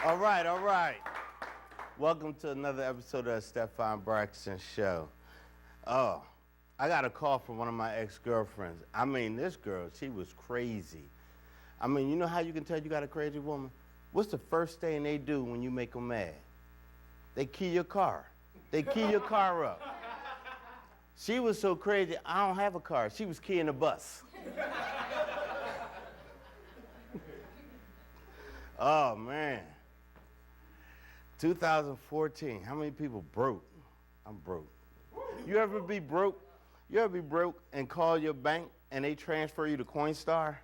All right. Welcome to another episode of the Stefon Braxton Show. Oh, I got a call from one of my ex-girlfriends. I mean, this girl, she was crazy. I mean, you know how you can tell you got a crazy woman? What's the first thing they do when you make them mad? They key your car. They key your car up. She was so crazy, I don't have a car. She was keying the bus. Oh, man. 2014, how many people broke? I'm broke. You ever be broke? You ever be broke and call your bank and they transfer you to Coinstar?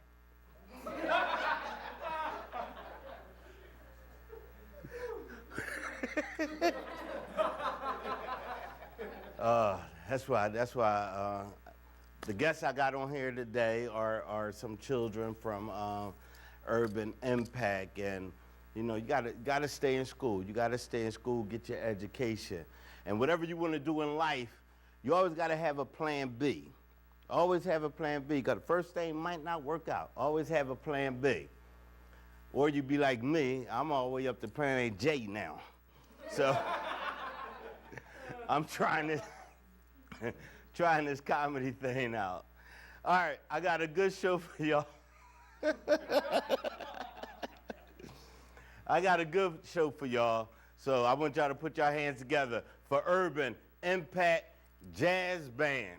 That's why the guests I got on here today are some children from Urban Impact, and you know, you gotta stay in school. You gotta stay in school, get your education. And whatever you wanna do in life, you always gotta have a plan B. Always have a plan B, because the first thing might not work out. Always have a plan B. Or you be like me, I'm all the way up to plan JAYE now. So I'm trying this comedy thing out. All right, I got a good show for y'all. I got a good show for y'all, so I want y'all to put your hands together for Urban Impact Jazz Band.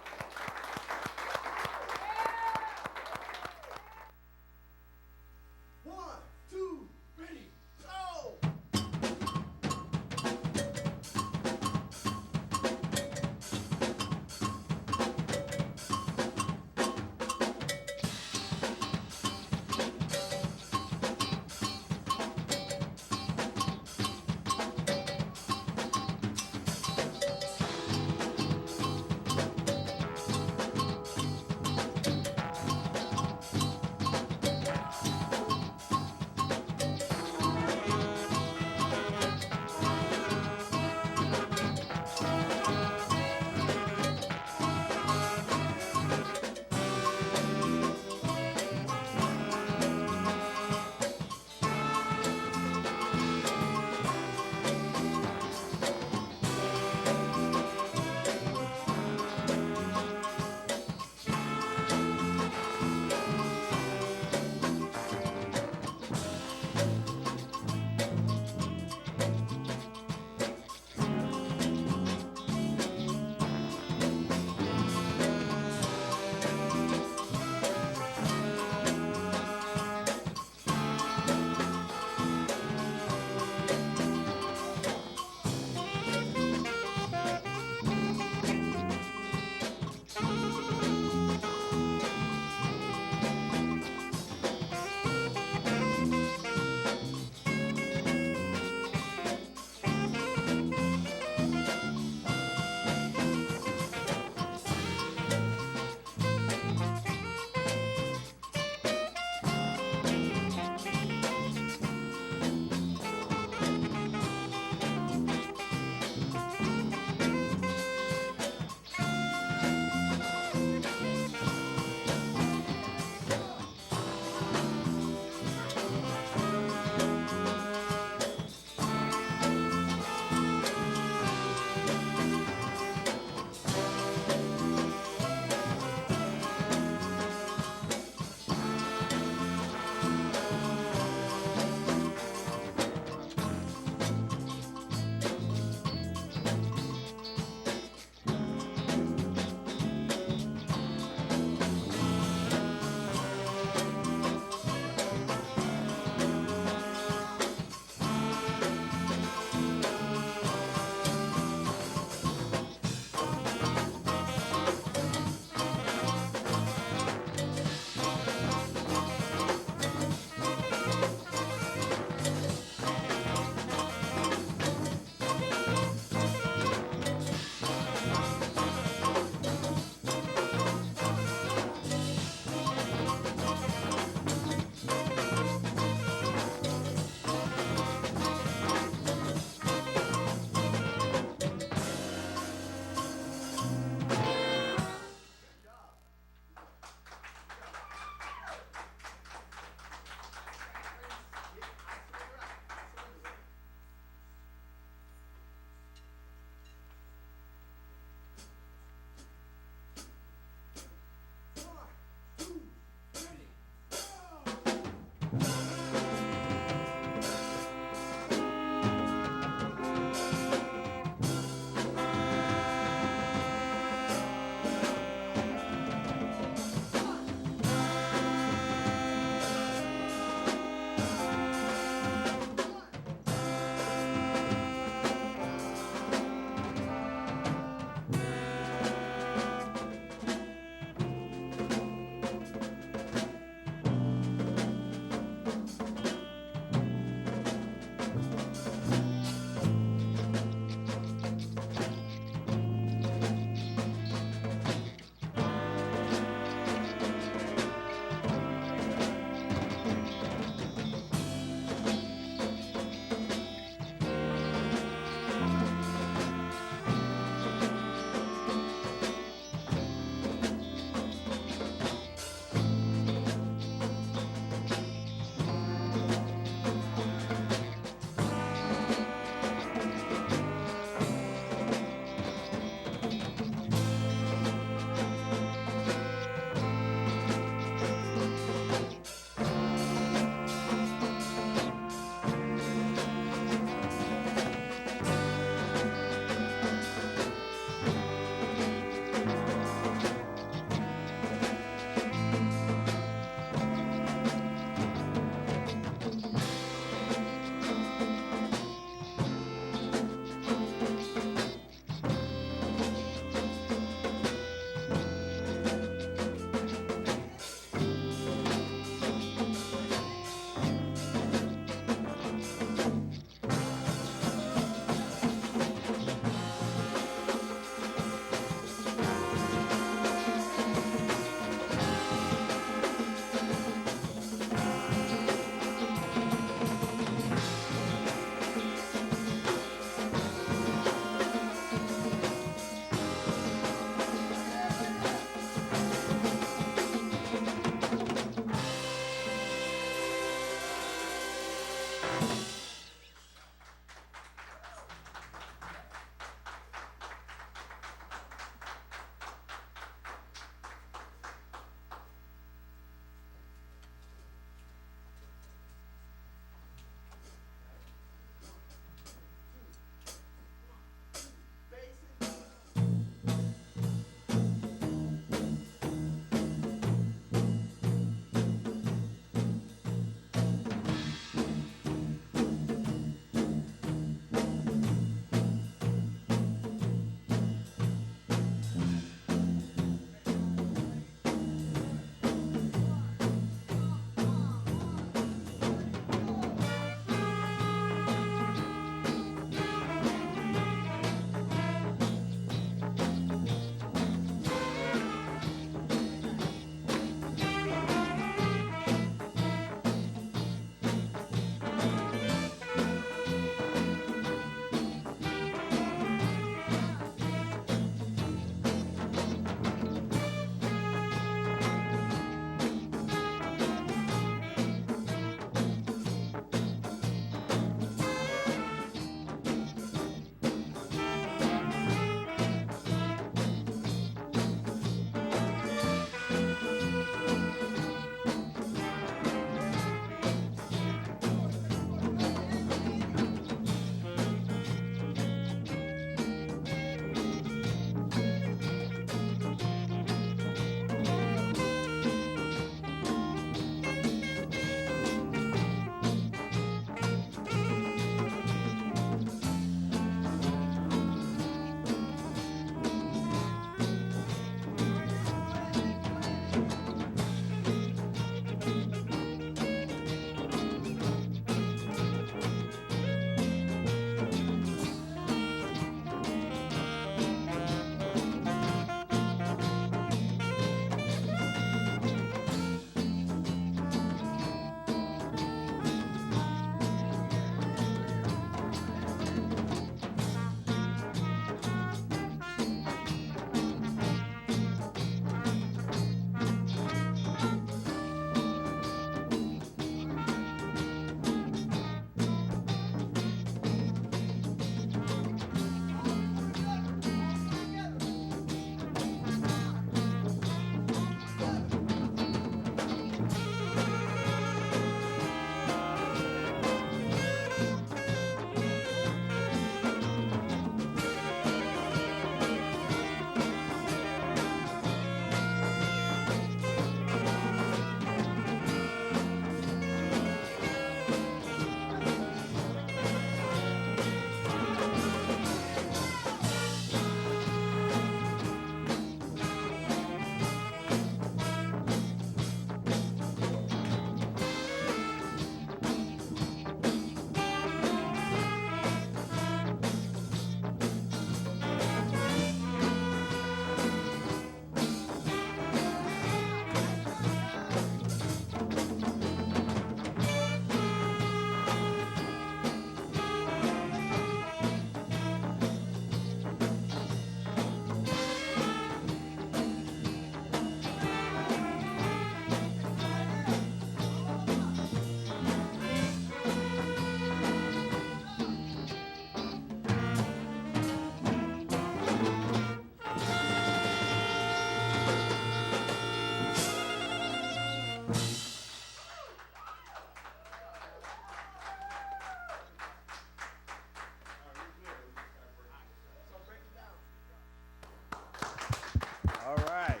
All right.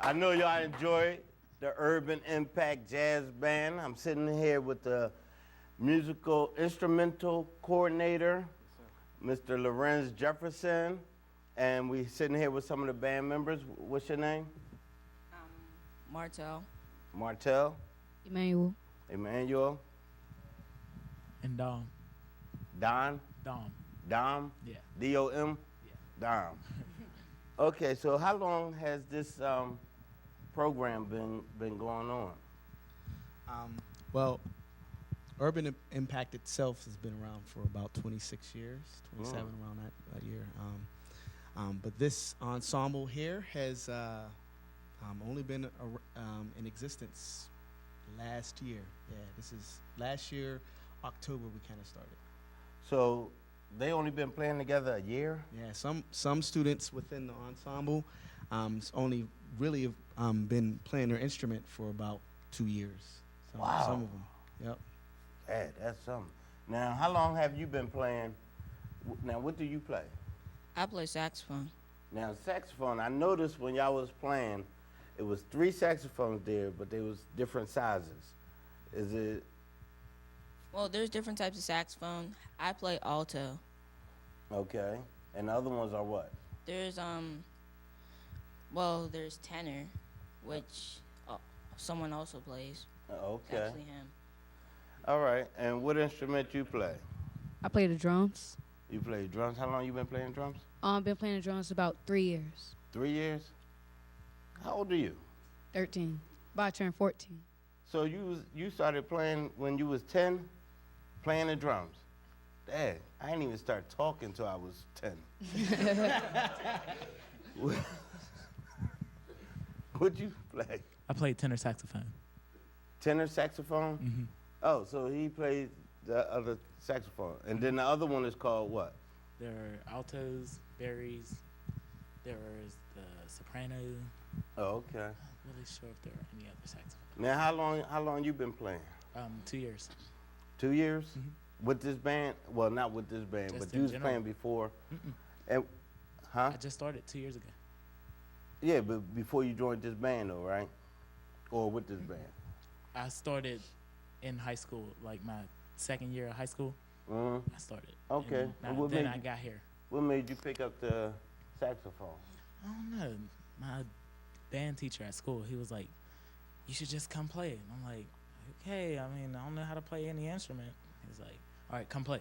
I know y'all enjoy the Urban Impact Jazz Band. I'm sitting here with the musical instrumental coordinator, Mr. Lorenz Jefferson, and we're sitting here with some of the band members. What's your name? Martel. Martel. Emmanuel. Emmanuel. And Dom. Don. Dom. Dom. Yeah. D-O-M. Yeah. Dom. Okay, so how long has this program been going on? Well, Urban Impact itself has been around for about 26 years, 27 around that year. But this ensemble here has only been in existence last year. Yeah, this is last year, October we kind of started. So they only been playing together a year? Yeah, some students within the ensemble only really been playing their instrument for about 2 years. Wow. Some of them. Yep. Hey, that's something. Now, how long have you been playing? Now, what do you play? I play saxophone. Now, saxophone, I noticed when y'all was playing, it was 3 saxophones there, but they was different sizes. Is it? Well, there's different types of saxophone. I play alto. Okay. And the other ones are what? There's there's tenor, which someone also plays. It's Okay. actually him. All right. And what instrument you play? I play the drums. You play drums. How long you been playing drums? I've been playing the drums about 3 years. 3 years? How old are you? 13. About to turn 14. So you started playing when you was 10, playing the drums. Dad, I didn't even start talking till I was 10. What'd you play? I played tenor saxophone. Tenor saxophone? Mm-hmm. Oh, so he played the other saxophone. And then the other one is called what? There are altos, barries. There is the soprano. Oh, okay. Not really sure if there are any other saxophones. Now, how long you been playing? 2 years. 2 years? Mhm. With this band? Well, not with this band, Just but in you was general. playing before. Mm-mm. And, huh? I just started 2 years ago. Yeah, but before you joined this band, though, right? Or with this band? I started in high school, like my second year of high school. Mm-hmm. I started. Okay. And And what then made I you- got here. What made you pick up the saxophone? I don't know. My band teacher at school, he was like, "You should just come play it." And I'm like, "Okay. I mean, I don't know how to play any instrument." He's like, "All right, come play."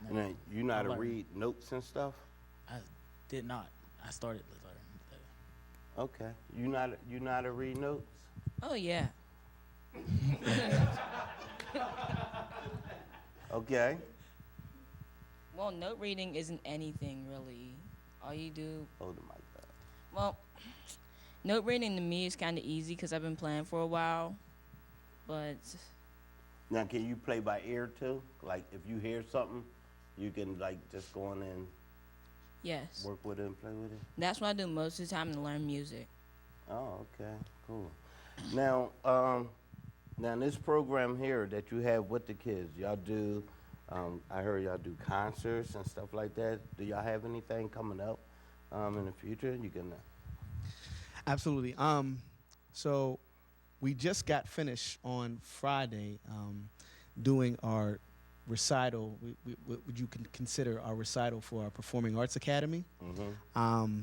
And then you know how to learned. read notes and stuff? I did not. I started to learn. Okay. You know how to read notes? Oh yeah. Okay. Well, note reading isn't anything really. All you do, Hold the mic up. well, note reading to me is kind of easy because I've been playing for a while. But Now, can you play by ear too? Like, if you hear something, you can like just go in and yes, work with it and play with it? that's what I do most of the time to learn music. Oh, okay, cool. Now, now this program here that you have with the kids, y'all do. I heard y'all do concerts and stuff like that. Do y'all have anything coming up in the future? You can. Absolutely. So we just got finished on Friday doing our recital. What you can consider our recital for our Performing Arts Academy. Mm-hmm.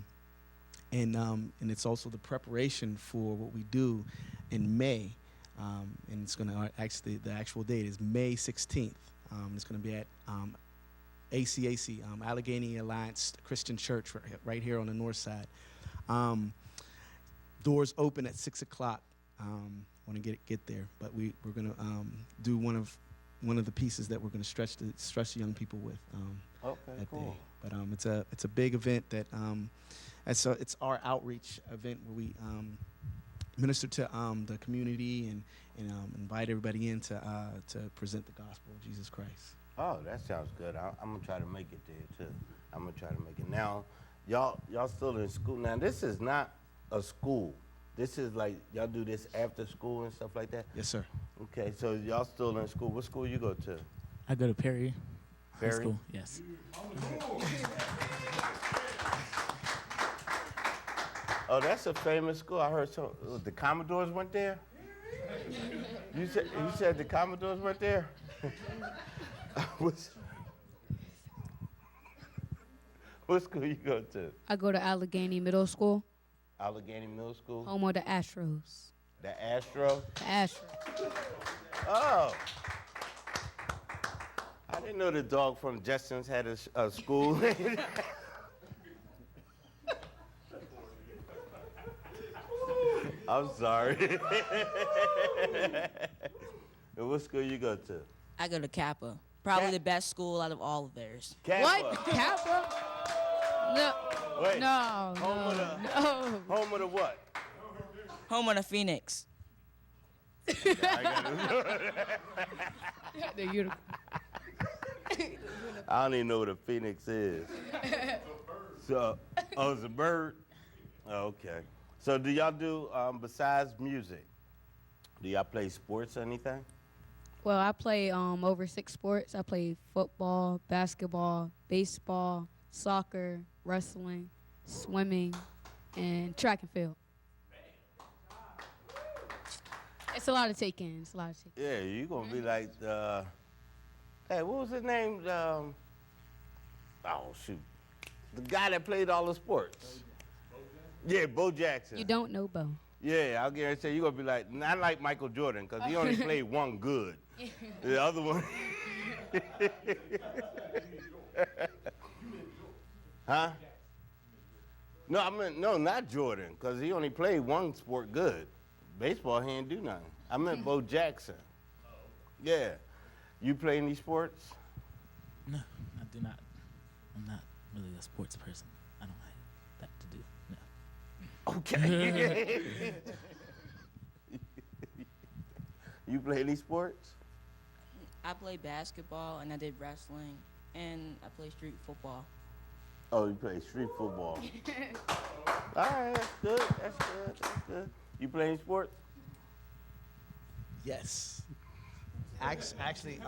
And it's also the preparation for what we do in May. And it's going to actually, the actual date is May 16th. It's going to be at ACAC, Allegheny Alliance Christian Church, right here on the north side. Doors open at 6 o'clock. Want to get there, but we're going to do one of the pieces that we're going to stretch the young people with Okay, that cool. day. But it's a big event that it's our outreach event where we minister to the community and invite everybody in to present the gospel of Jesus Christ. Oh, that sounds good. I'm gonna try to make it there too. I'm gonna try to make it. Now, y'all still in school. Now, this is not a school. This is like y'all do this after school and stuff like that. Yes, sir. Okay, so y'all still in school. What school you go to? I go to Perry High Perry? School. Yes. Oh, that's a famous school. I heard the Commodores went there. You said the Commodores went there. What school you go to? I go to Allegheny Middle School, Allegheny Middle School. home of the Astros. The Astro. The Astros. Oh. I didn't know the dog from Justin's had a school. I'm sorry. And what school you go to? I go to Kappa, probably Cap- the best school out of all of theirs. Kappa. What? Kappa? No. Wait. No. Home of No. the- No. Home of the what? Home of the Phoenix. The unicorn. I don't even know what a phoenix is. So, oh, it's a bird? Oh, okay. So do y'all do, besides music, do y'all play sports or anything? Well, I play over 6 sports. I play football, basketball, baseball, soccer, wrestling, swimming, and track and field. It's a lot to take in. It's a lot to take in. Yeah, you gonna be like, hey, what was his name? Oh, shoot. The guy that played all the sports. Yeah, Bo Jackson. You don't know Bo. Yeah, I'll guarantee you're going to be like, not like Michael Jordan, because he only played one good. The other one. Huh? No, I meant, no, not Jordan, because he only played one sport good. Baseball, he didn't do nothing. I meant Bo Jackson. Yeah. You play any sports? No, I do not. I'm not really a sports person. I don't have that to do. No. Okay. You play any sports? I play basketball and I did wrestling and I play street football. Oh, you play street football. All right, that's good. That's good. That's good. You play any sports? Yes. Actually,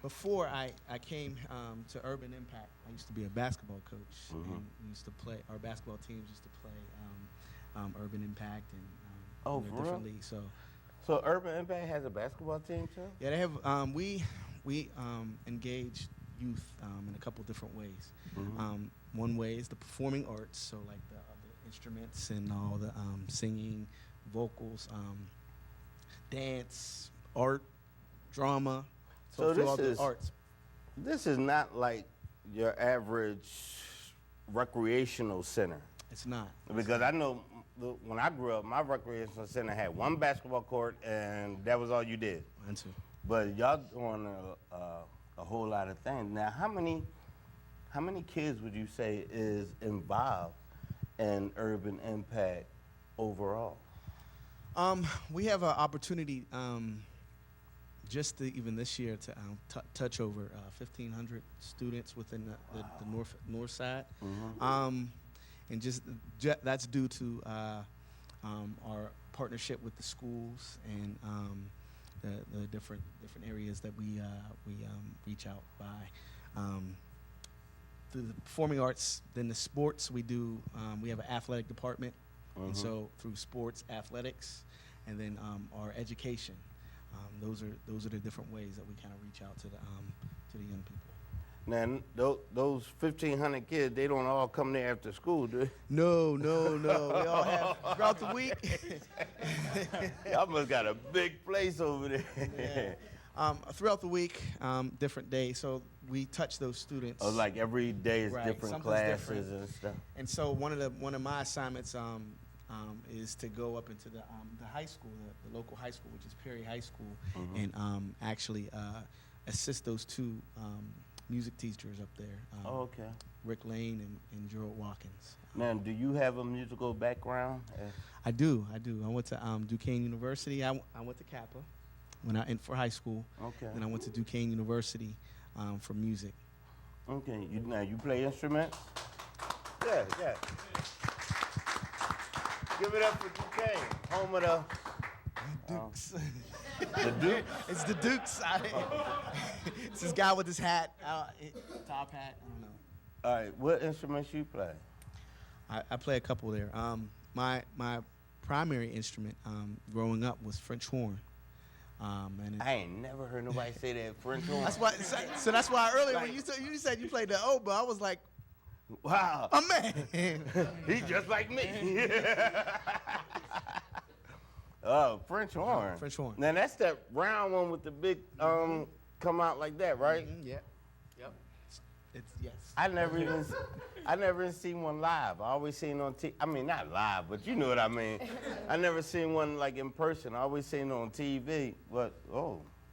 before I came to Urban Impact, I used to be a basketball coach. And we used to play, our basketball teams used to play Urban Impact and Oh, you know, for different real? leagues. So Urban Impact has a basketball team too? Yeah, they have. We engage youth in a couple different ways. One way is the performing arts, so like the instruments and all the singing, vocals, dance, art, drama. So through this all the is- arts. This is not like your average recreational center. It's not. Because I know when I grew up, my recreational center had one basketball court and that was all you did. Mine too. But y'all doing a whole lot of things. Now, how many kids would you say is involved in Urban Impact overall? We have an opportunity just to, even this year to touch over 1,500 students within the north side. And just that's due to our partnership with the schools and the different areas that we reach out by. Through the performing arts, then the sports we do. We have an athletic department, and so through sports, athletics, and then our education. Those are the different ways that we kind of reach out to the young people. Now, those 1,500 kids, they don't all come there after school, do they? No. We all have throughout the week. Y'all must got a big place over there. Yeah. Throughout the week, different days. So we touch those students. Oh, like every day is Right, different something's classes different. and stuff. And so one of my assignments is to go up into the high school, the local high school, which is Perry High School, and actually assist those two music teachers up there. Oh, okay. Rick Lane and Gerald Watkins. Now, do you have a musical background? I do. I went to Duquesne University. I went to Kappa for high school. Okay. Then I went to Duquesne University for music. Okay. Now you play instruments? Yeah. Give it up for Duquesne, home of the Dukes. the Duke. It's the Dukes. It's this guy with his hat, top hat. I don't know. All right. What instruments you play? I play a couple there. My primary instrument growing up was French horn. And I ain't never heard nobody say that French horn. that's why. So that's why earlier when you said you played the oboe, I was like, Wow. oh man. He's just like me. Oh, French horn. French horn. Now that's that round one with the big come out like that, right? Yeah. Yep. It's yes. I never even seen one live. I always seen on TV. I mean, not live, but you know what I mean. I never seen one like in person. I always seen it on TV. But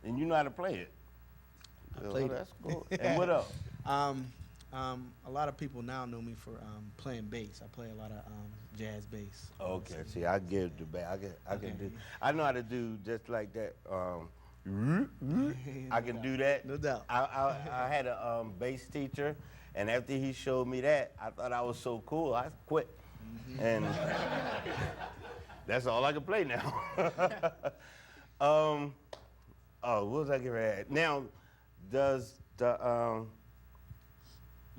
and you know how to play it. I played it. That's cool. And what else? A lot of people now know me for playing bass. I play a lot of jazz bass. Okay, see, I give the back. I can do. I know how to do just like that. I can do that. No doubt. I had a bass teacher, and after he showed me that, I thought I was so cool. I quit, and that's all I can play now. Oh, what was I getting at? Now,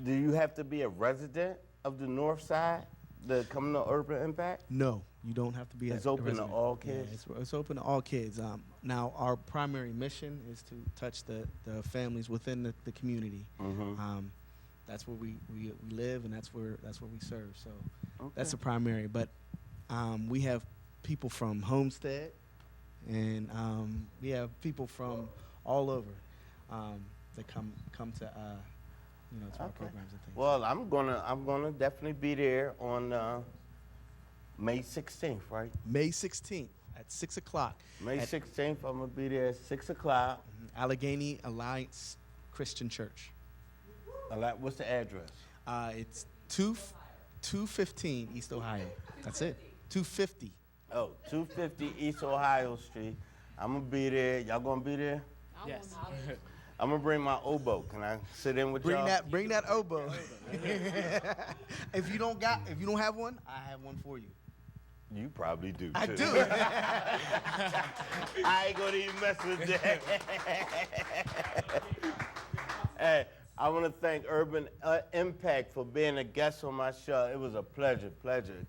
do you have to be a resident of the North Side to come to Urban Impact? No, you don't have to be. It's a open to resident. all kids? Yeah, it's open to all kids. Now, our primary mission is to touch the families within the community. That's where we live, and that's where we serve. So that's the primary. But we have people from Homestead, and we have people from all over that come to to our programs and things. Well, I'm gonna definitely be there on May 16th, right? May 16th at 6 o'clock. May 16th, I'm gonna be there at 6 o'clock. Allegheny Alliance Christian Church. What's the address? It's 215 East Ohio. That's it. 250. Oh, 250 East Ohio Street. I'm gonna be there. Y'all gonna be there? Yes. I'm gonna bring my oboe. Can I sit in with y'all? Bring that oboe. If you don't have one, I have one for you. You probably do. I too. do. I ain't gonna even mess with that. Hey, I want to thank Urban Impact for being a guest on my show. It was a pleasure.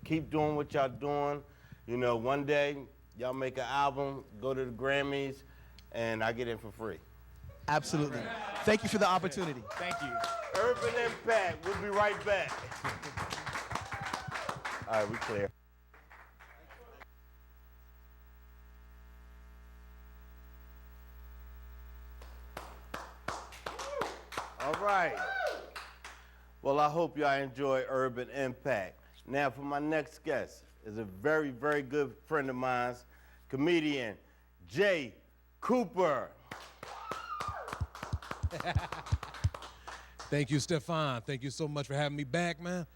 Keep doing what y'all doing. You know, one day y'all make an album, go to the Grammys, and I get in for free. Absolutely. Thank you for the opportunity. Thank you. Urban Impact. We'll be right back. All right, we clear. All right. Well, I hope y'all enjoy Urban Impact. Now, for my next guest is a very, very good friend of mine, comedian JAYE Cooper. Thank you, Stefon. Thank you so much for having me back, man.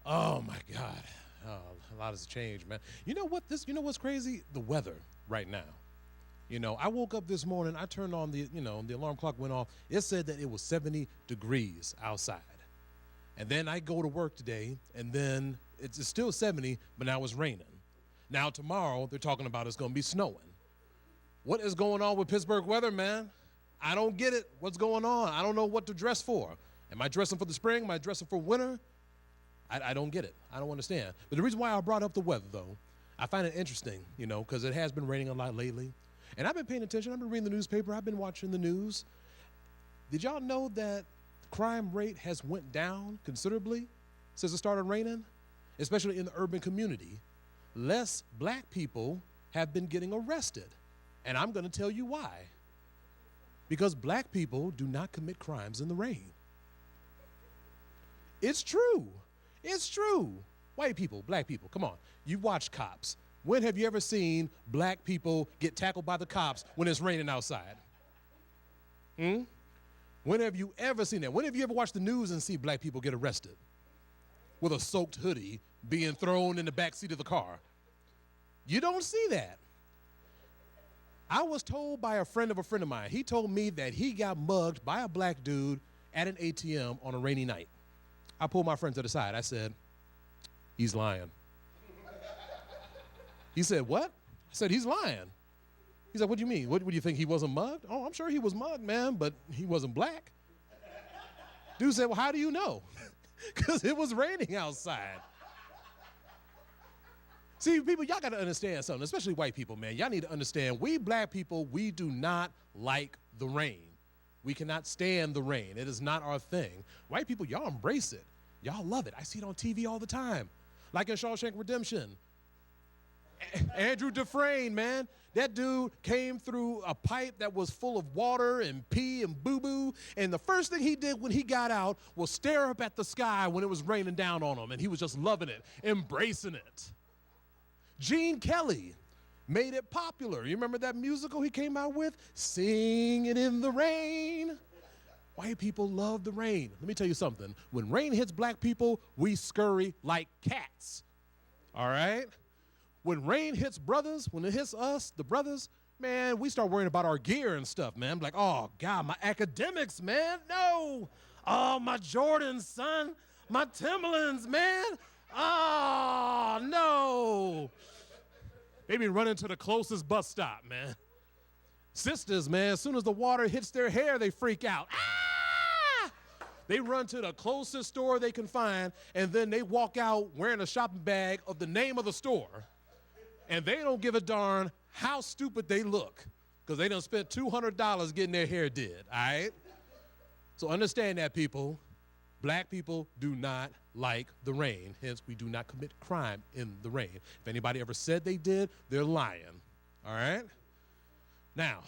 Oh my God, a lot has changed, man. You know what's crazy? The weather right now. You know, I woke up this morning. I turned on the alarm clock went off. It said that it was 70 degrees outside, and then I go to work today, and then it's still 70, but now it's raining. Now tomorrow they're talking about it's going to be snowing. What is going on with Pittsburgh weather, man? I don't get it. What's going on? I don't know what to dress for. Am I dressing for the spring? Am I dressing for winter? I don't get it. I don't understand. But the reason why I brought up the weather, though, I find it interesting, because it has been raining a lot lately. And I've been paying attention. I've been reading the newspaper. I've been watching the news. Did y'all know that the crime rate has went down considerably since it started raining, especially in the urban community? Less black people have been getting arrested. And I'm going to tell you why. Because black people do not commit crimes in the rain. It's true. It's true. White people, black people, come on. You watch Cops. When have you ever seen black people get tackled by the cops when it's raining outside? When have you ever seen that? When have you ever watched the news and see black people get arrested with a soaked hoodie being thrown in the back seat of the car? You don't see that. I was told by a friend of mine, he told me that he got mugged by a black dude at an ATM on a rainy night. I pulled my friend to the side. I said, he's lying. He said, what? I said, he's lying. He said, what do you mean? What do you think, he wasn't mugged? Oh, I'm sure he was mugged, man, but he wasn't black. Dude said, well, how do you know? Because it was raining outside. See, people, y'all got to understand something, especially white people, man. Y'all need to understand, we black people, we do not like the rain. We cannot stand the rain. It is not our thing. White people, y'all embrace it. Y'all love it. I see it on TV all the time. Like in Shawshank Redemption. Andrew Dufresne, man. That dude came through a pipe that was full of water and pee and boo-boo, and the first thing he did when he got out was stare up at the sky when it was raining down on him, and he was just loving it, embracing it. Gene Kelly made it popular. You remember that musical he came out with? Singing in the Rain. White people love the rain. Let me tell you something. When rain hits black people, we scurry like cats. All right? When rain hits brothers, when it hits us, the brothers, man, we start worrying about our gear and stuff, man. Like, oh, God, my academics, man. No. Oh, my Jordans, son. My Timberlands, man. Oh, no. They be running to the closest bus stop, man. Sisters, man, as soon as the water hits their hair, they freak out. Ah! They run to the closest store they can find, and then they walk out wearing a shopping bag of the name of the store. And they don't give a darn how stupid they look, because they done spent $200 getting their hair did, all right? So understand that, people. Black people do not like the rain, hence we do not commit crime in the rain. If anybody ever said they did, they're lying, all right? Now,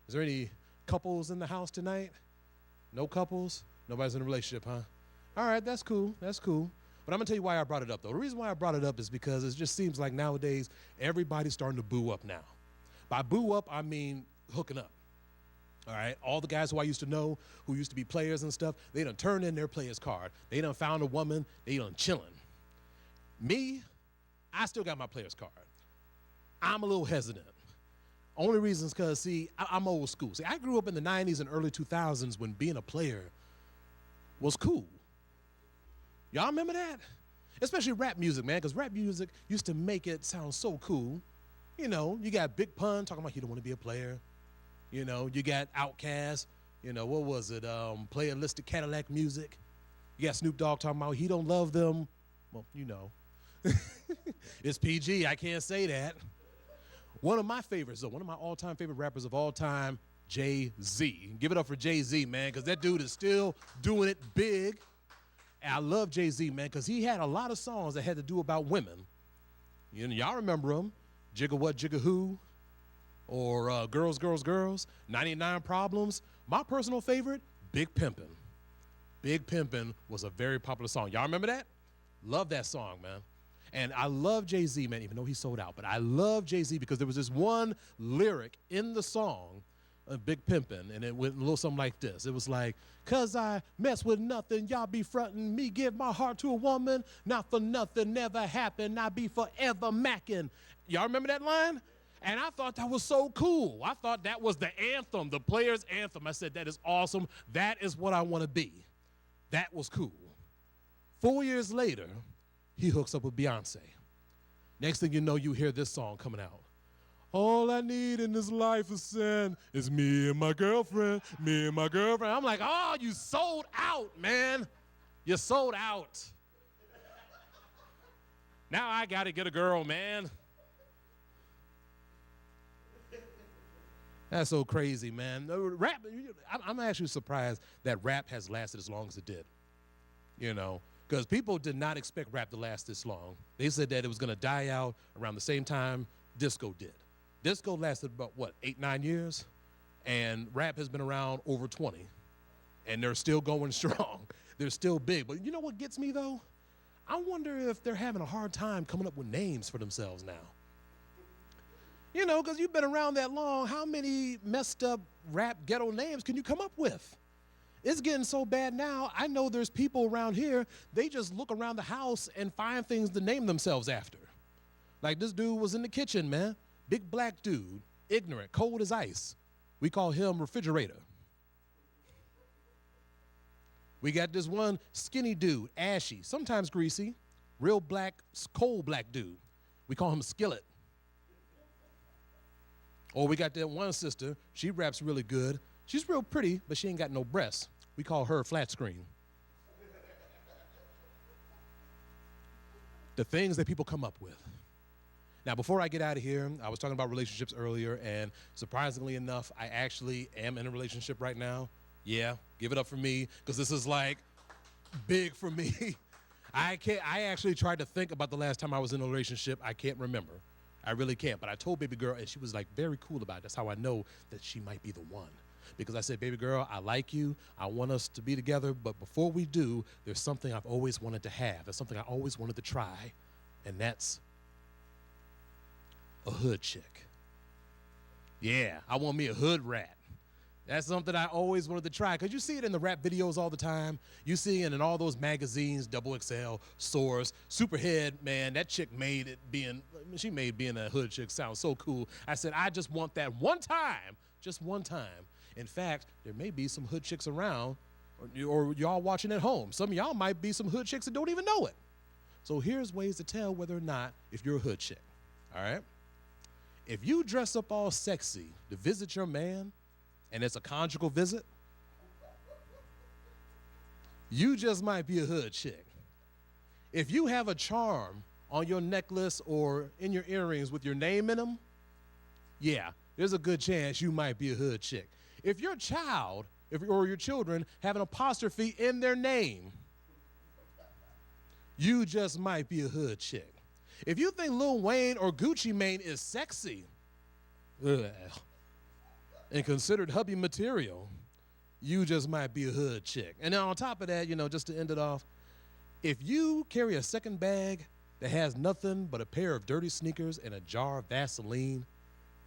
is there any couples in the house tonight? No couples? Nobody's in a relationship, huh? All right, that's cool, that's cool. But I'm gonna tell you why I brought it up, though. The reason why I brought it up is because it just seems like nowadays everybody's starting to boo up now. By boo up, I mean hooking up. All right, all the guys who I used to know, who used to be players and stuff, they done turned in their player's card. They done found a woman, they done chilling. Me, I still got my player's card. I'm a little hesitant. Only reason is because, see, I'm old school. See, I grew up in the 90s and early 2000s when being a player was cool. Y'all remember that? Especially rap music, man, because rap music used to make it sound so cool. You know, you got Big Pun talking about he don't want to be a player. You know, you got Outkast. You know, what was it? Playalistic Cadillac music. You got Snoop Dogg talking about he don't love them. Well, you know. It's PG. I can't say that. One of my favorites, though, one of my all-time favorite rappers of all time, JAYE. Give it up for Jay-Z, man, because that dude is still doing it big. And I love Jay-Z, man, because he had a lot of songs that had to do about women. You know, y'all remember them. Jigga What, Jigga Who, or Girls, Girls, Girls, 99 Problems. My personal favorite, Big Pimpin'. Big Pimpin' was a very popular song. Y'all remember that? Love that song, man. And I love Jay-Z, man, even though he sold out. But I love Jay-Z because there was this one lyric in the song, Big Pimpin', and it went a little something like this. It was like, 'cause I mess with nothing, y'all be frontin'. Me give my heart to a woman, not for nothing, never happened. I be forever mackin'. Y'all remember that line? And I thought that was so cool. I thought that was the anthem, the player's anthem. I said, that is awesome. That is what I want to be. That was cool. 4 years later, he hooks up with Beyonce. Next thing you know, you hear this song coming out. All I need in this life of sin is me and my girlfriend, me and my girlfriend. I'm like, oh, you sold out, man. You sold out. Now I got to get a girl, man. That's so crazy, man. Rap, I'm actually surprised that rap has lasted as long as it did. You know, because people did not expect rap to last this long. They said that it was going to die out around the same time disco did. Disco lasted about, what, 8, 9 years? And rap has been around over 20. And they're still going strong. They're still big. But you know what gets me, though? I wonder if they're having a hard time coming up with names for themselves now. You know, because you've been around that long, how many messed up rap ghetto names can you come up with? It's getting so bad now, I know there's people around here, they just look around the house and find things to name themselves after. Like this dude was in the kitchen, man. Big black dude, ignorant, cold as ice. We call him Refrigerator. We got this one skinny dude, ashy, sometimes greasy, real black, cold black dude. We call him Skillet. Or we got that one sister, she raps really good. She's real pretty, but she ain't got no breasts. We call her Flat Screen. The things that people come up with. Now, before I get out of here, I was talking about relationships earlier, and surprisingly enough, I actually am in a relationship right now. Yeah, give it up for me, because this is like big for me. I actually tried to think about the last time I was in a relationship. I can't remember. I really can't. But I told baby girl, and she was like very cool about it. That's how I know that she might be the one. Because I said, baby girl, I like you. I want us to be together. But before we do, there's something I've always wanted to have. There's something I always wanted to try. And that's a hood chick. Yeah, I want me a hood rat. That's something I always wanted to try, because you see it in the rap videos all the time. You see it in all those magazines, Double XL, Source, Superhead, man, that chick made being a hood chick sound so cool. I said, I just want that one time, just one time. In fact, there may be some hood chicks around, or y'all watching at home. Some of y'all might be some hood chicks that don't even know it. So here's ways to tell whether or not if you're a hood chick, all right? If you dress up all sexy to visit your man, and it's a conjugal visit, you just might be a hood chick. If you have a charm on your necklace or in your earrings with your name in them, yeah, there's a good chance you might be a hood chick. If your child or your children have an apostrophe in their name, you just might be a hood chick. If you think Lil Wayne or Gucci Mane is sexy, and considered hubby material, you just might be a hood chick. And then on top of that, just to end it off, if you carry a second bag that has nothing but a pair of dirty sneakers and a jar of Vaseline,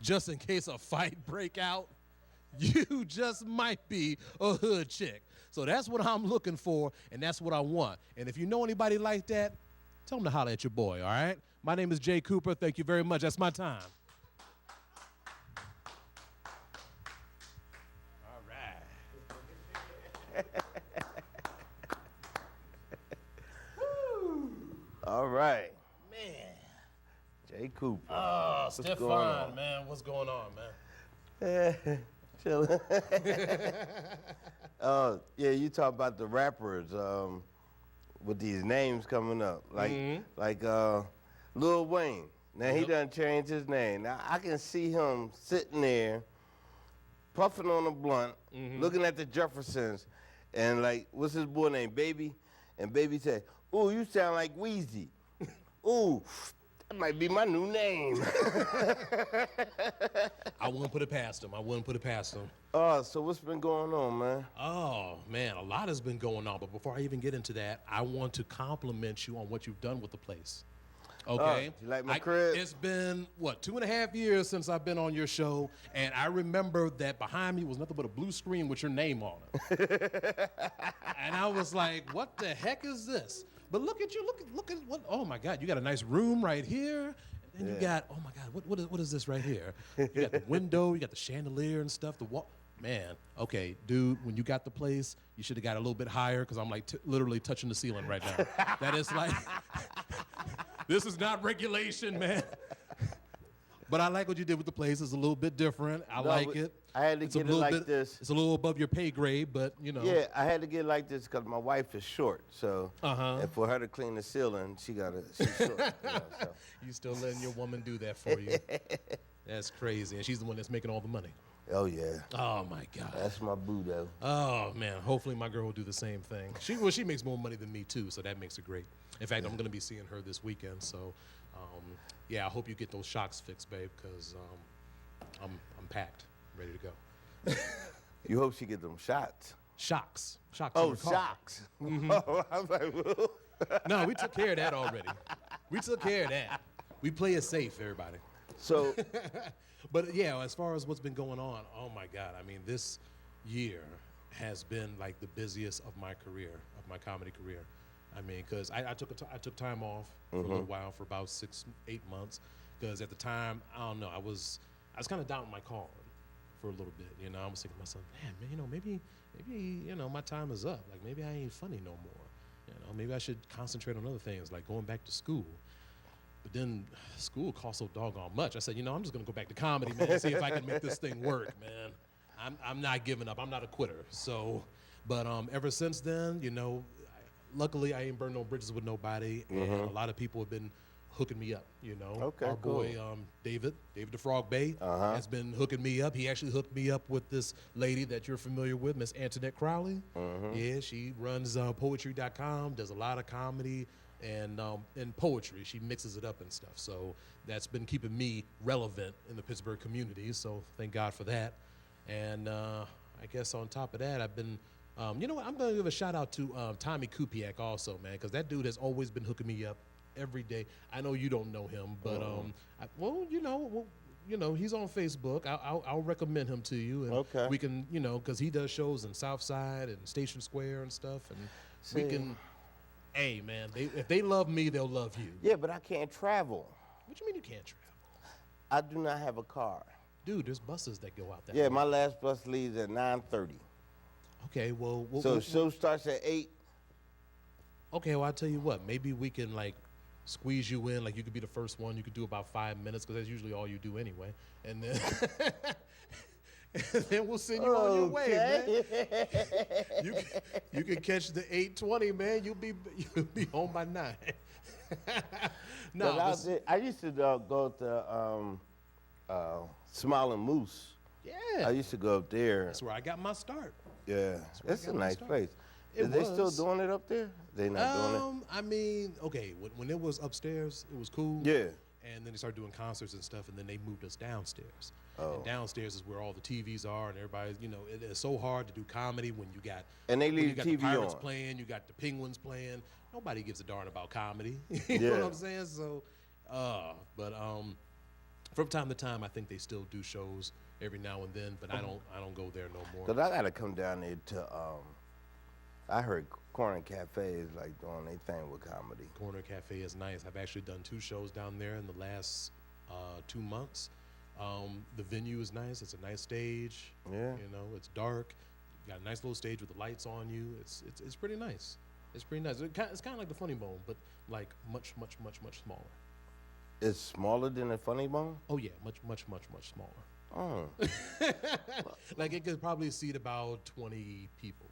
just in case a fight break out, you just might be a hood chick. So that's what I'm looking for, and that's what I want. And if you know anybody like that, tell them to holler at your boy, all right? My name is Jay Cooper. Thank you very much. That's my time. All right. Man. Jay Cooper. Oh, Stefon, man. What's going on, man? Chilling. Yeah, you talk about the rappers with these names coming up. Like Lil Wayne. Now, he done changed his name. Now, I can see him sitting there, puffing on a blunt, looking at the Jeffersons, and like, what's his boy name, Baby? And Baby said, ooh, you sound like Wheezy. Ooh, that might be my new name. I wouldn't put it past him. Oh, so what's been going on, man? Oh, man, a lot has been going on. But before I even get into that, I want to compliment you on what you've done with the place. Okay? You like my crib? It's been, 2.5 years since I've been on your show, and I remember that behind me was nothing but a blue screen with your name on it. And I was like, what the heck is this? But look at you, look at what, oh my God, you got a nice room right here. And then you got, oh my God, what is this right here? You got the window, you got the chandelier and stuff, the wall. Man, okay, dude, when you got the place, you should have got a little bit higher, because I'm like literally touching the ceiling right now. That is like, this is not regulation, man. But I like what you did with the place. It's a little bit different. I like it. I had to get it like this. It's a little above your pay grade, but Yeah, I had to get it like this because my wife is short. So, and for her to clean the ceiling, she's short. So. You still letting your woman do that for you? That's crazy. And she's the one that's making all the money. Oh, yeah. Oh, my God. That's my boo, though. Oh, man. Hopefully my girl will do the same thing. She makes more money than me, too, so that makes it great. In fact, I'm going to be seeing her this weekend, so, yeah, I hope you get those shocks fixed, babe, because I'm packed, ready to go. You hope she get them shots. Shocks. Shocks. Oh, shocks. Oh, I was like, whoa. No, we took care of that already. We took care of that. We play it safe, everybody. So, but yeah, as far as what's been going on, oh my God, I mean, this year has been like the busiest of my career, of my comedy career. I mean, because I took time off for a little while, for about 6-8 months, because at the time, I don't know, I was kind of doubting my calling for a little bit. I was thinking to myself, man, maybe my time is up. Like, maybe I ain't funny no more. Maybe I should concentrate on other things, like going back to school. But then school cost so doggone much. I said, I'm just gonna go back to comedy, man, and see if I can make this thing work, man. I'm not giving up. I'm not a quitter. So, but ever since then, luckily I ain't burned no bridges with nobody, and a lot of people have been hooking me up. Okay, our boy David the Frog Bay has been hooking me up. He actually hooked me up with this lady that you're familiar with, Miss Antoinette Crowley. Yeah, she runs poetry.com, does a lot of comedy and poetry. She mixes it up and stuff. So that's been keeping me relevant in the Pittsburgh community. So thank God for that. And I guess on top of that, I've been, you know what? I'm going to give a shout out to Tommy Kupiak also, man, because that dude has always been hooking me up every day. I know you don't know him, but he's on Facebook. I'll recommend him to you, and Okay. we can, because he does shows in Southside and Station Square and stuff, and we See. can. Hey, man, if they love me, they'll love you. Yeah, but I can't travel. What you mean you can't travel? I do not have a car. Dude, there's buses that go out that Yeah, way. my last bus leaves at 9:30. Okay, well, So show starts at 8. okay, well, I'll tell you what. Maybe we can, squeeze you in. Like, you could be the first one. You could do about 5 minutes, because that's usually all you do anyway. And then, and then we'll send you on your way, man. You can catch the 8:20, man. You'll be home by 9. No, I used to go to Smiling Moose. yeah, I used to go up there. that's where I got my start. Yeah, where I it's a got my nice start. place. It Is they still was. doing it up there? They not doing I mean, okay, when it was upstairs, it was cool. it? Yeah. And then they started doing concerts and stuff, and then they moved us downstairs. Oh. And downstairs is where all the TVs are, and everybody, it is so hard to do comedy when you got And they when you leave got the the TV Pirates on. playing, you got the Penguins playing. Nobody gives a darn about comedy. you Yeah. know what I'm saying? So, but from time to time, I think they still do shows every now and then, but I don't go there no more. Cause I gotta come down there to. I heard Corner Cafe is like doing their thing with comedy. Corner Cafe is nice. I've actually done 2 shows down there in the last 2 months. The venue is nice. It's a nice stage. Yeah. It's dark. You got a nice little stage with the lights on you. It's pretty nice. It's pretty nice. It's kind of like the Funny Bone, but like much, much, much, much smaller. It's smaller than a Funny Bone. Oh yeah, much, much, much, much smaller. Oh. Like it could probably seat about 20 people,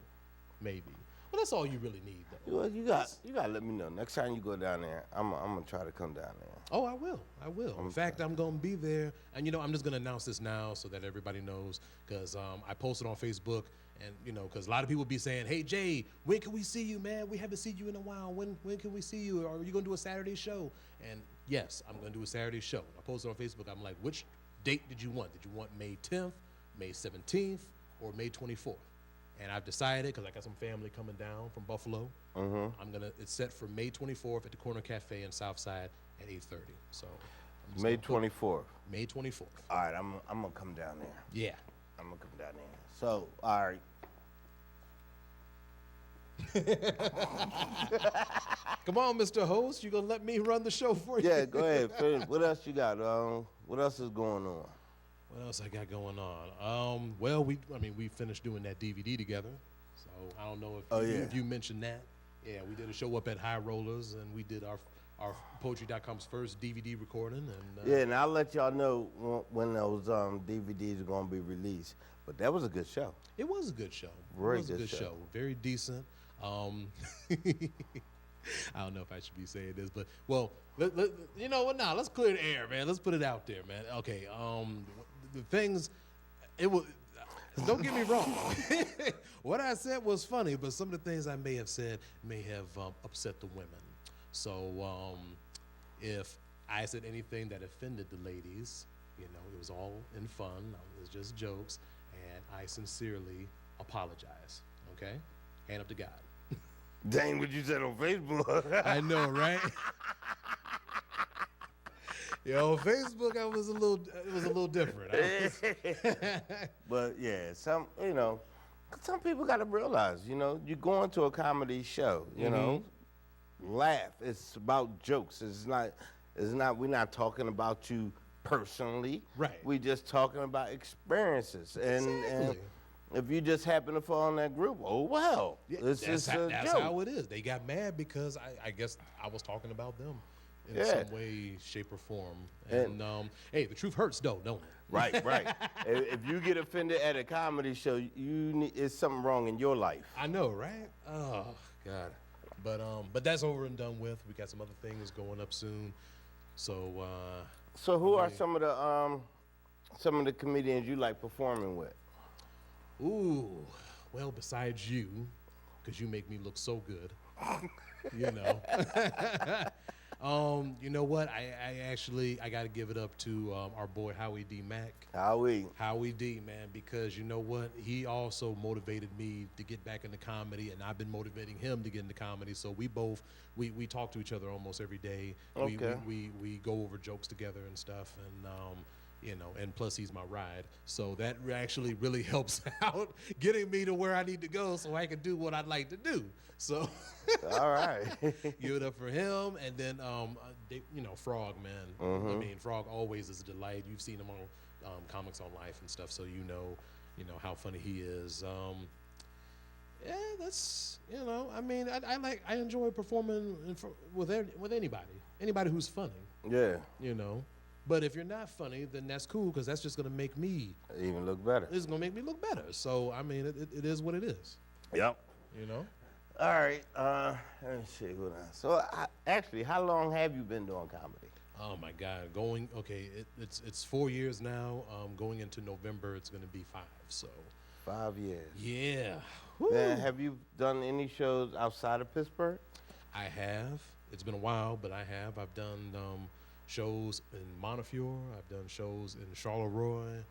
maybe. But that's all you really need, though. Well, you gotta let me know next time you go down there. I'm gonna try to come down there. Oh, I will. In fact, I'm going to be there. And, I'm just going to announce this now so that everybody knows, because I posted on Facebook, and, because a lot of people be saying, hey, Jay, when can we see you, man? We haven't seen you in a while. When can we see you? Are you going to do a Saturday show? And, yes, I'm going to do a Saturday show. I posted on Facebook. I'm like, which date did you want? Did you want May 10th, May 17th, or May 24th? And I've decided, because I got some family coming down from Buffalo, it's set for May 24th at the Corner Cafe in Southside at 8:30. So I'm just May gonna put 24th. May 24th. All right, I'm gonna come down there. Yeah. I'm gonna come down there. So, all right. Come on, Mr. Host. You gonna let me run the show for you? Yeah, go ahead. Finish. What else you got? What else is going on? What else I got going on? Well, we finished doing that DVD together. So I don't know if you mentioned that. Yeah, we did a show up at High Rollers, and we did our Poetry.com's first DVD recording. And Yeah, and I'll let y'all know when those DVDs are gonna be released. But that was a good show. It was a good show. Very it was a good good show. show. Very decent. I don't know if I should be saying this, but you know what? Now let's clear the air, man. Let's put it out there, man. Okay. The things, it was. Don't get me wrong. What I said was funny, but some of the things I may have said may have upset the women. So if I said anything that offended the ladies, it was all in fun. It was just jokes, and I sincerely apologize. Okay, hand up to God. Dang, what you said on Facebook. I know, right? Yo, Facebook, it was a little different. But yeah, some people got to realize, you go into a comedy show, laugh. It's about jokes. We're not talking about you personally. Right. We just talking about experiences. And Exactly. if you just happen to fall in that group, oh well. Yeah, It's that's just a that's joke. how it is. They got mad because I guess I was talking about them in Yeah. some way, shape, or form. And hey, the truth hurts though, don't it? Right. If you get offended at a comedy show, it's something wrong in your life. I know, right? Oh God. But that's over and done with. We got some other things going up soon. So So who are Yeah. some of the comedians you like performing with? ooh, well, besides you, because you make me look so good, you know what? I got to give it up to our boy Howie D. Mack. Howie D, man, because you know what? He also motivated me to get back into comedy, and I've been motivating him to get into comedy. So we both we talk to each other almost every day. Okay. We go over jokes together and stuff, and and plus he's my ride. So that actually really helps out getting me to where I need to go so I can do what I'd like to do. So All right. give it up for him. And then, Frog, man. I mean, Frog always is a delight. You've seen him on Comics on Life and stuff, so you know how funny he is. Yeah, that's, I mean, I enjoy performing with anybody who's funny. Yeah. But if you're not funny, then that's cool, because that's just gonna make me Even look better. It's gonna make me look better. So I mean, it is what it is. Yep. All right. Let me see what else. So, actually, how long have you been doing comedy? Oh my God, it's 4 years now. Going into November, it's gonna be 5. So 5 years. yeah. Then have you done any shows outside of Pittsburgh? I have. It's been a while, but I have. I've done shows in Montefiore. I've done shows in Charleroi.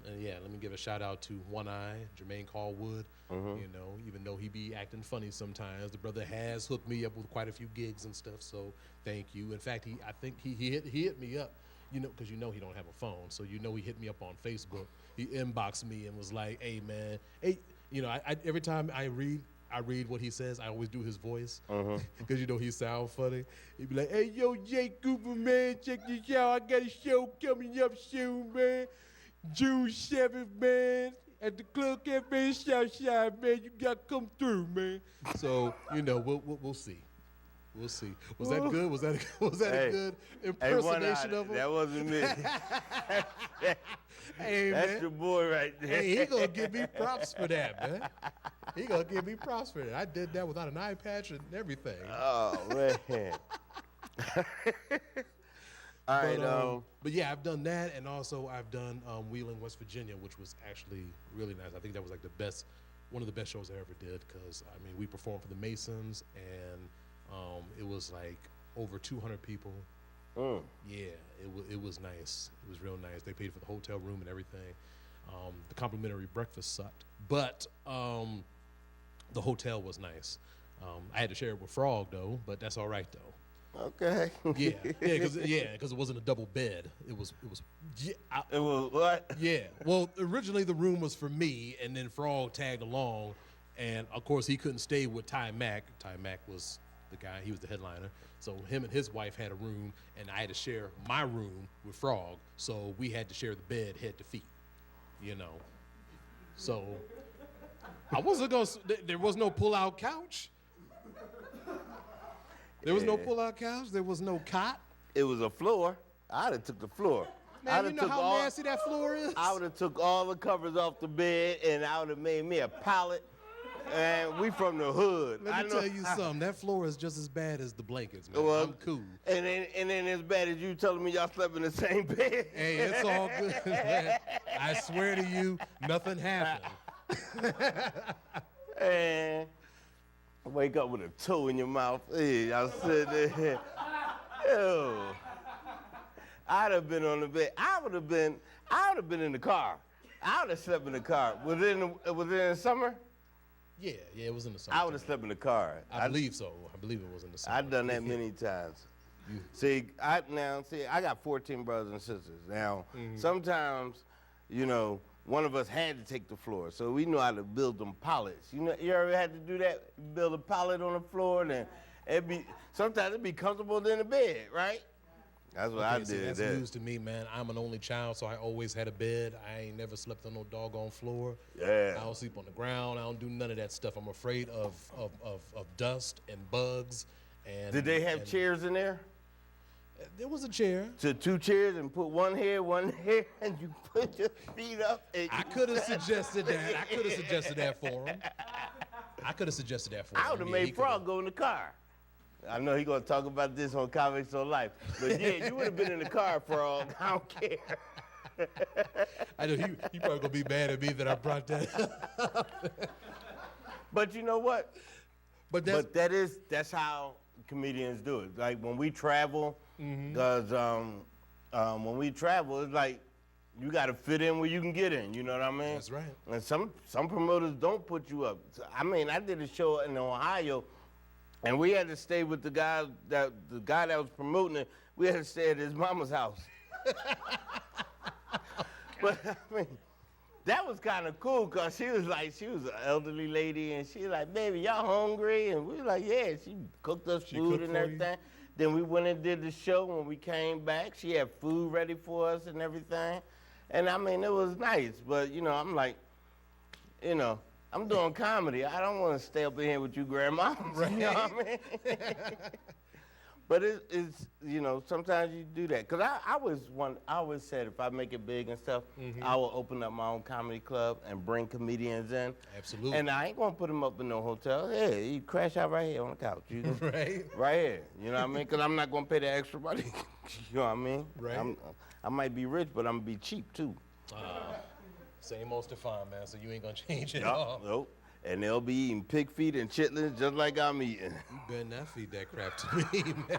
And yeah, let me give a shout out to One Eye, Jermaine Callwood. Even though he be acting funny sometimes, the brother has hooked me up with quite a few gigs and stuff. So thank you. In fact, I think he hit me up, because he don't have a phone. So he hit me up on Facebook. He inboxed me and was like, "Hey man, hey, I every time I read what he says, I always do his voice, because he sound funny. He'd be like, "Hey, yo, Jay Cooper, man, check this out. I got a show coming up soon, man. June 7th, man, at the Club Cafe Southside, man. You got to come through, man." So, we'll see. We'll see. Was that good? Was that a good impersonation of him? That wasn't me. Hey, That's man. your boy right there. Hey, he gonna give me props for that, man. He gonna give me props for that. I did that without an eye patch and everything. Oh, man. All right. But yeah, I've done that, and also I've done Wheeling, West Virginia, which was actually really nice. I think that was like one of the best shows I ever did, because I mean, we performed for the Masons, and it was like over 200 people. Yeah, it was nice. It was real nice. They paid for the hotel room and everything. The complimentary breakfast sucked, but the hotel was nice. I had to share it with Frog though, but that's all right though. Okay. Yeah, because it wasn't a double bed. It was. It was what? Yeah. Well, originally the room was for me, and then Frog tagged along, and of course he couldn't stay with Ty Mack. Ty Mack was the guy. He was the headliner. So him and his wife had a room, and I had to share my room with Frog. So we had to share the bed head to feet. So I wasn't gonna. There was no pull-out couch. There was no pull-out couch. There was no cot. It was a floor. I'd have took the floor. Man, you know how nasty that floor is? I would have took all the covers off the bed, and I would have made me a pallet. And we from the hood. Let me tell you something. That floor is just as bad as the blankets, man. Well, I'm cool. And then as bad as you telling me y'all slept in the same bed. Hey, it's all good, man. I swear to you, nothing happened. And wake up with a toe in your mouth. Hey, I said there. Ew. I'd have been on the bed. I would have been in the car. I would have slept in the car. Was it in the summer? Yeah, it was in the summer. I would have slept in the car. I believe so. I believe it was in the summer. I've done that many times. See, I got 14 brothers and sisters. Now, sometimes, one of us had to take the floor, so we knew how to build them pallets. You ever had to do that? Build a pallet on the floor, and then sometimes it'd be comfortable in the bed, right? That's what I did. See, that's news to me, man. I'm an only child, so I always had a bed. I ain't never slept on no doggone floor. Yeah. I don't sleep on the ground. I don't do none of that stuff. I'm afraid of dust and bugs. And did they have chairs in there? There was a chair. So 2 chairs and put one here, and you put your feet up. I could have suggested that. I could have suggested that for him. I would have made Frog go in the car. I know he's going to talk about this on Comics on Life. But yeah, you would have been in the car, Frog. I don't care. I know he probably going to be mad at me that I brought that up. But you know what? But that's how comedians do it. Like when we travel, because when we travel, it's like you got to fit in where you can get in. You know what I mean? That's right. And some promoters don't put you up. I mean, I did a show in Ohio, and we had to stay with the guy that was promoting it. We had to stay at his mama's house. But I mean, that was kind of cool because she was an elderly lady, and she was like, baby, y'all hungry? And we were like, yeah. She cooked us food cooked and for you? everything. Then we went and did the show. When we came back, she had food ready for us and everything. And I mean, it was nice. But, I'm like, I'm doing comedy. I don't want to stay up in here with you, Grandma. Right. You know what I mean? But it's sometimes you do that. Because I always said if I make it big and stuff, I will open up my own comedy club and bring comedians in. Absolutely. And I ain't going to put them up in no hotel. Yeah, you crash out right here on the couch. You can, Right. Right here. You know what I mean? Because I'm not going to pay the extra money. You know what I mean? Right. I might be rich, but I'm going to be cheap, too. Same old Stefon, man, so you ain't gonna change it Yup, all. nope. And they'll be eating pig feet and chitlins just like I'm eating. You better not feed that crap to me, man.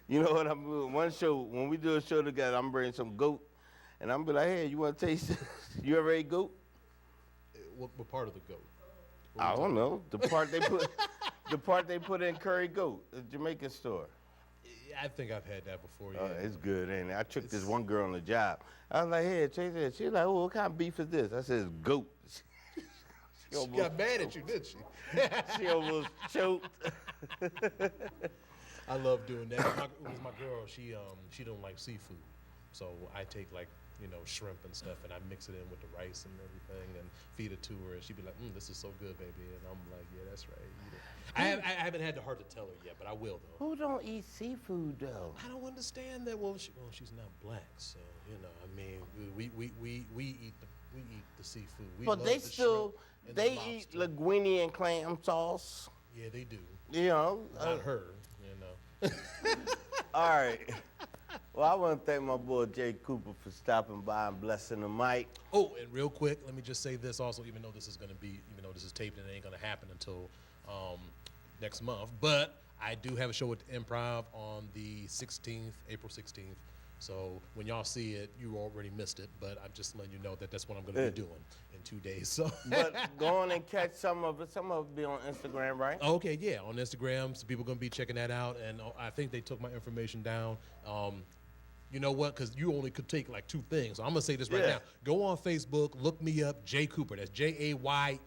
You know what I'm doing? One show, when we do a show together, I'm bringing some goat, and I'm be like, hey, you want to taste? You ever ate goat? What part of the goat? I don't know. The part they put in curry goat, the Jamaican store. I think I've had that before. Oh, Yeah, it's good, ain't it? I tricked this one girl on the job. I was like, hey, taste it. She was like, oh, what kind of beef is this? I said, it's goat. she got mad at you, didn't she? She almost choked. I love doing that. My girl, she don't like seafood, so I take shrimp and stuff, and I mix it in with the rice and everything, and feed it to her, and she'd be like, "This is so good, baby," and I'm like, "Yeah, that's right." Eat it. I haven't had the heart to tell her yet, but I will though. Who don't eat seafood though? I don't understand that. Well, she's not black, so I mean, we eat the seafood. We But love they the still shrimp and they the eat lobster. linguine and clam sauce. Yeah, they do. Not Her, All right. Well, I want to thank my boy Jay Cooper for stopping by and blessing the mic. Oh, and real quick, let me just say this also, even though this is taped and it ain't gonna happen until next month, but I do have a show at the Improv on the 16th, April 16th. So when y'all see it, you already missed it, but I'm just letting you know that that's what I'm gonna be doing in 2 days. So, But go on and catch some of it. Some of it be on Instagram, right? okay, yeah, on Instagram, so people gonna be checking that out, and I think they took my information down. You know what? Because you only could take like 2 things. So I'm gonna say this right Yeah. now. Go on Facebook, look me up, Jay Cooper. That's JAYE,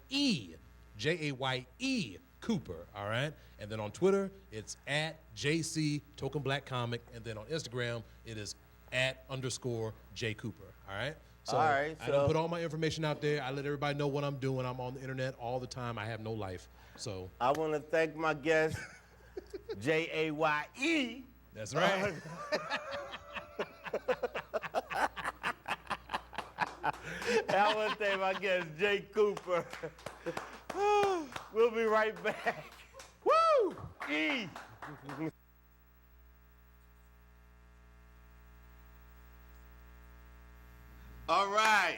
JAYE Cooper. All right. And then on Twitter, it's at JC Token Black Comic, and then on Instagram, it is @_J Cooper. All right. So All right, I so- don't put all my information out there. I let everybody know what I'm doing. I'm on the internet all the time. I have no life. So I want to thank my guest, JAYE. that's right. I want to thank my guest, Jay Cooper. We'll be right back. Woo! E. All right.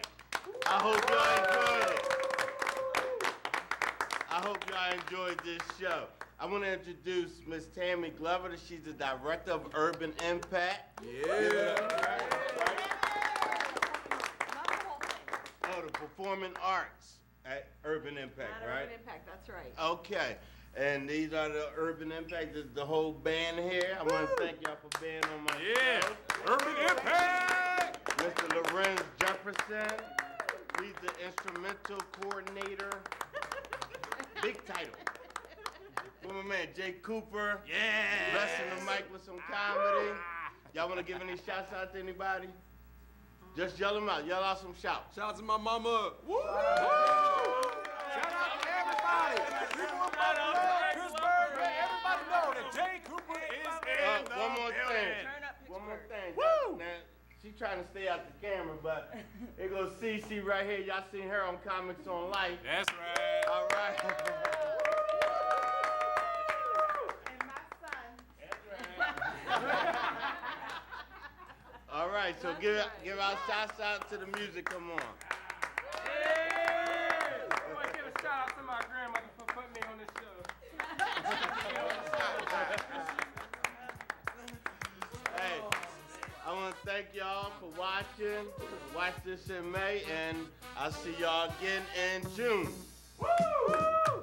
I hope y'all enjoyed it. I hope y'all enjoyed this show. I want to introduce Miss Tammy Glover. She's the director of Urban Impact. Oh, the performing arts at Urban Impact, Not right? Urban Impact, that's right. Okay. And these are the Urban Impact, the whole band here. I want to thank y'all for being on my show. Urban Impact! Mr. Lorenz Jefferson. He's the instrumental coordinator. Big title. With my man, Jay Cooper. Yeah! Blessing the mic with some comedy. Y'all want to give any shouts out to anybody? Just yell them out. Yell out some shouts. Shout out to my mama. Woo! Shout out to everybody. People of Buffalo, Pittsburgh, let everybody know that Jay Cooper is in the One more thing. Turn up One more Pittsburgh. thing. Woo! Now, she trying to stay out the camera, but here goes CC right here. Y'all seen her on Comics on Life. That's right. All right. And my son. All right, so give out shouts out to the music. Come on. I want to give a shout out to my grandmother for putting me on this show. Hey, I want to thank y'all for watching. Watch this in May, and I'll see y'all again in June. Woo!